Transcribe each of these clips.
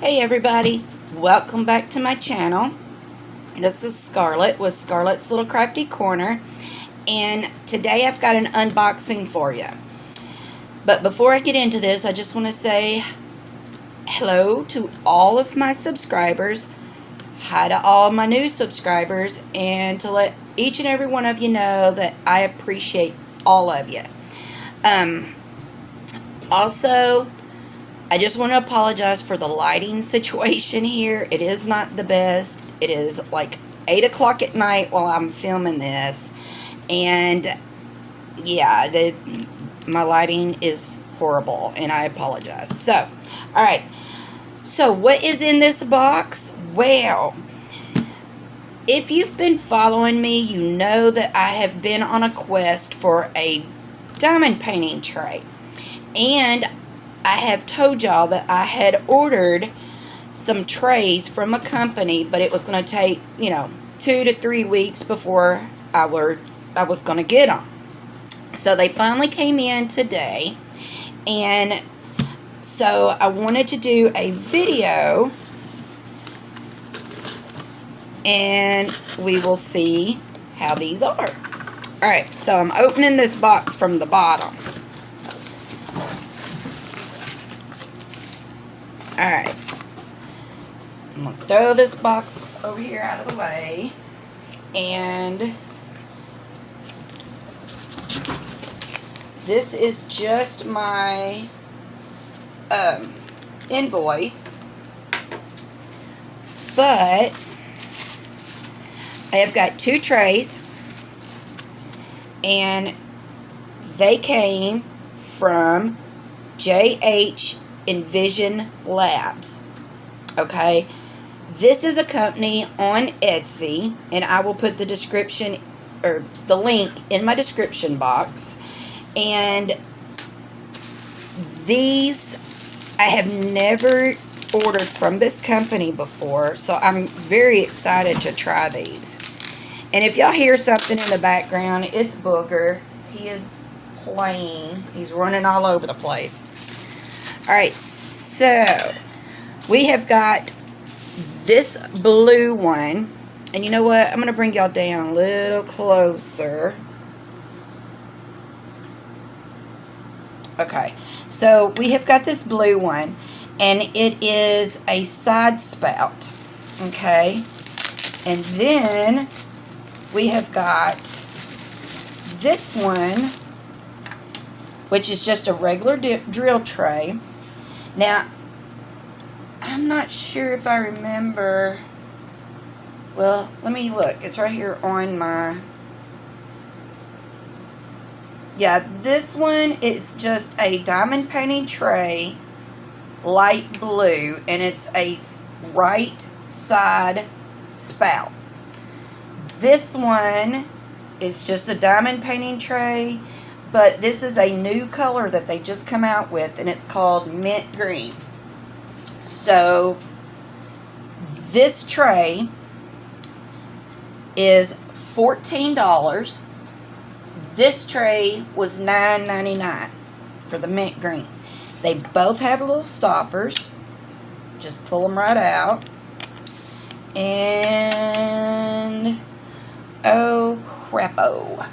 Hey everybody, welcome back to my channel. This is Scarlett with Scarlett's Little Crafty Corner, and today I've got an unboxing for you. But before I get into this, I just want to say hello to all of my subscribers, hi to all my new subscribers, and to let each and every one of you know that I appreciate all of you. Also, I just want to apologize for the lighting situation here. It is not the best. It is like 8 o'clock at night while I'm filming this. And yeah, my lighting is horrible and I apologize. So, alright. So, what is in this box? Well, if you've been following me, you know that I have been on a quest for a diamond painting tray. And I have told y'all that I had ordered some trays from a company, but it was going to take, 2 to 3 weeks before I was going to get them. So they finally came in today, and so I wanted to do a video, and we will see how these are. Alright, so I'm opening this box from the bottom. Alright, I'm going to throw this box over here out of the way, and this is just my invoice, but I have got 2 trays, and they came from JHEnvisionLab. Okay, this is a company on Etsy, and I will put the description or the link in my description box. And these I have never ordered from this company before, so I'm very excited to try these. And if y'all hear something in the background, it's Booger. He is playing. He's running all over the place. Alright, so we have got this blue one. And you know what? I'm going to bring y'all down a little closer. Okay, so we have got this blue one. And it is a side spout. Okay. And then we have got this one, which is just a regular drill tray. Now, I'm not sure if I remember. Well, let me look. It's right here on my... Yeah, this one is just a diamond painting tray, light blue, and it's a right side spout. This one is just a diamond painting tray, but this is a new color that they just come out with, and it's called mint green. So this tray is $14. This tray was $9.99 for the mint green. They both have little stoppers. Just pull them right out. And oh crapo,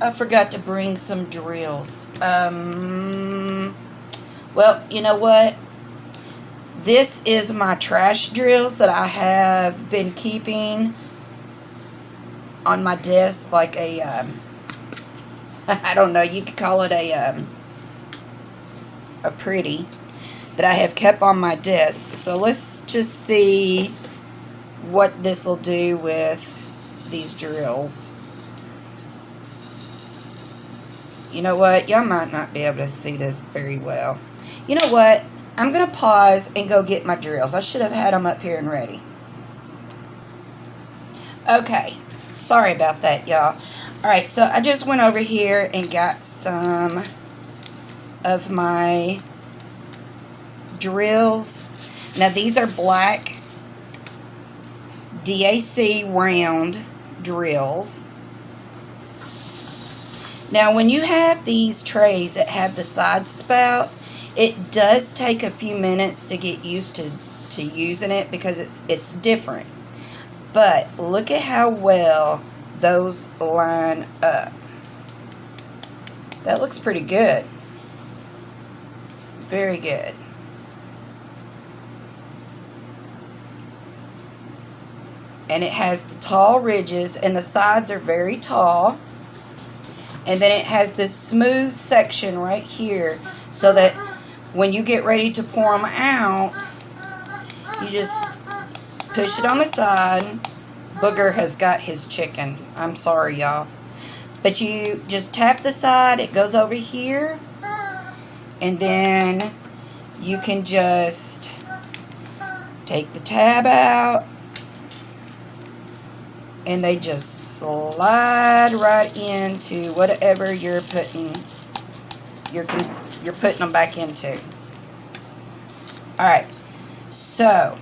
I forgot to bring some drills. Well, you know what? This is my trash drills that I have been keeping on my desk, like a, I don't know, you could call it a pretty, that I have kept on my desk. So let's just see what this will do with these drills. You know what? Y'all might not be able to see this very well. You know what? I'm going to pause and go get my drills. I should have had them up here and ready. Okay. Sorry about that, y'all. Alright, so I just went over here and got some of my drills. Now, these are black DAC round drills. Now, when you have these trays that have the side spout, it does take a few minutes to get used to to using it because it's different. But look at how well those line up. That looks pretty good. Very good. And it has the tall ridges, and the sides are very tall. And then it has this smooth section right here, so that when you get ready to pour them out, you just push it on the side. Booger has got his chicken. I'm sorry, y'all. But you just tap the side, it goes over here, and then you can just take the tab out, and they just slide right into whatever you're putting them back into. Alright, so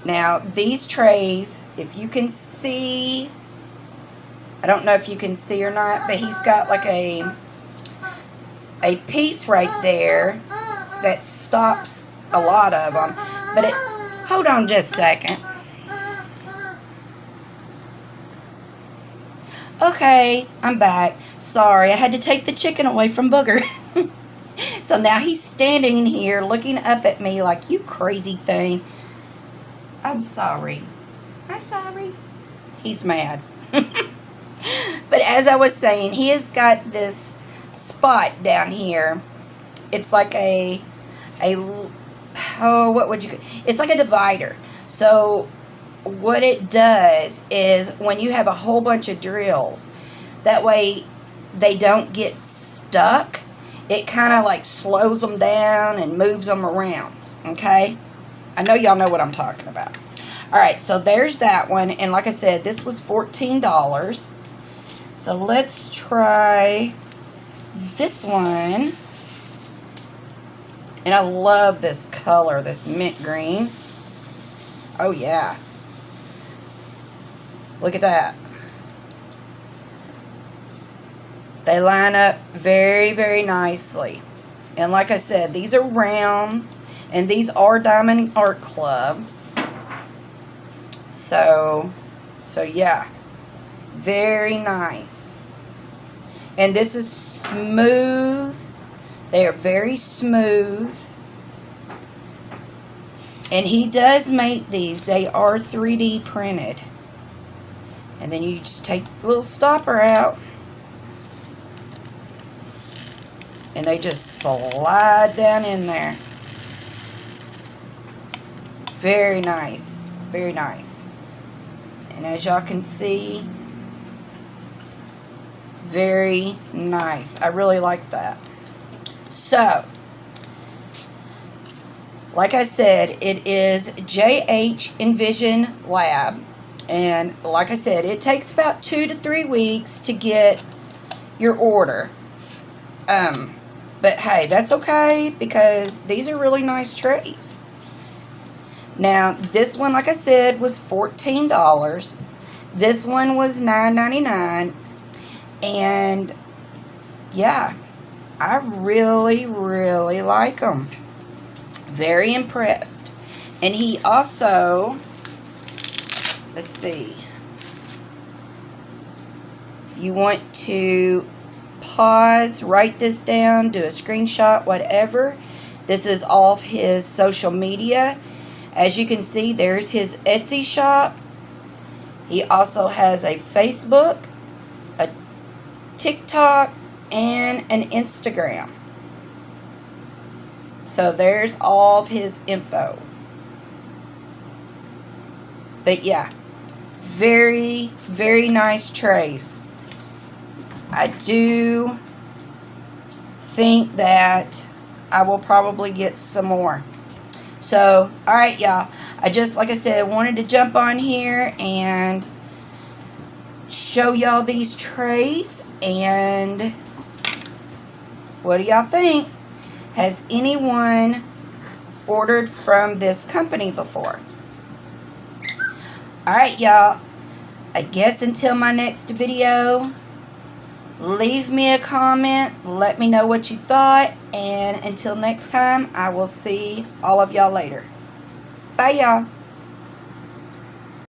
now these trays, if you can see, I don't know if you can see or not, but he's got like a piece right there that stops a lot of them. But hold on just a second. Okay, I'm back. Sorry, I had to take the chicken away from Booger. So now he's standing here looking up at me like, you crazy thing. I'm sorry. I'm sorry. He's mad. But as I was saying, he has got this spot down here. It's like it's like a divider. So what it does is when you have a whole bunch of drills, that way they don't get stuck. It kind of like slows them down and moves them around. Okay? I know y'all know what I'm talking about. Alright, so there's that one. And like I said, this was $14. So let's try this one. And I love this color, this mint green. Oh yeah. Look at that. They line up very, very nicely. And like I said, these are round. And these are Diamond Art Club. So yeah. Very nice. And this is smooth. They are very smooth. And he does make these. They are 3D printed. And then you just take the little stopper out. And they just slide down in there. Very nice. Very nice. And as y'all can see, very nice. I really like that. So, like I said, it is JHEnvisionLab. And like I said, it takes about 2 to 3 weeks to get your order. But hey, that's okay because these are really nice trays. Now, this one, like I said, was $14. This one was $9.99. And yeah, I really, really like them. Very impressed. And he also, let's see, if you want to pause, write this down, do a screenshot, whatever. This is off his social media. As you can see, there's his Etsy shop. He also has a Facebook, a TikTok, and an Instagram. So there's all of his info. But yeah, very, very nice trays. I do think that I will probably get some more. So, alright y'all. I just, like I said, wanted to jump on here and show y'all these trays. And what do y'all think? Has anyone ordered from this company before? Alright y'all. I guess until my next video, Leave me a comment. Let me know what you thought. And until next time, I will see all of y'all later. Bye, y'all.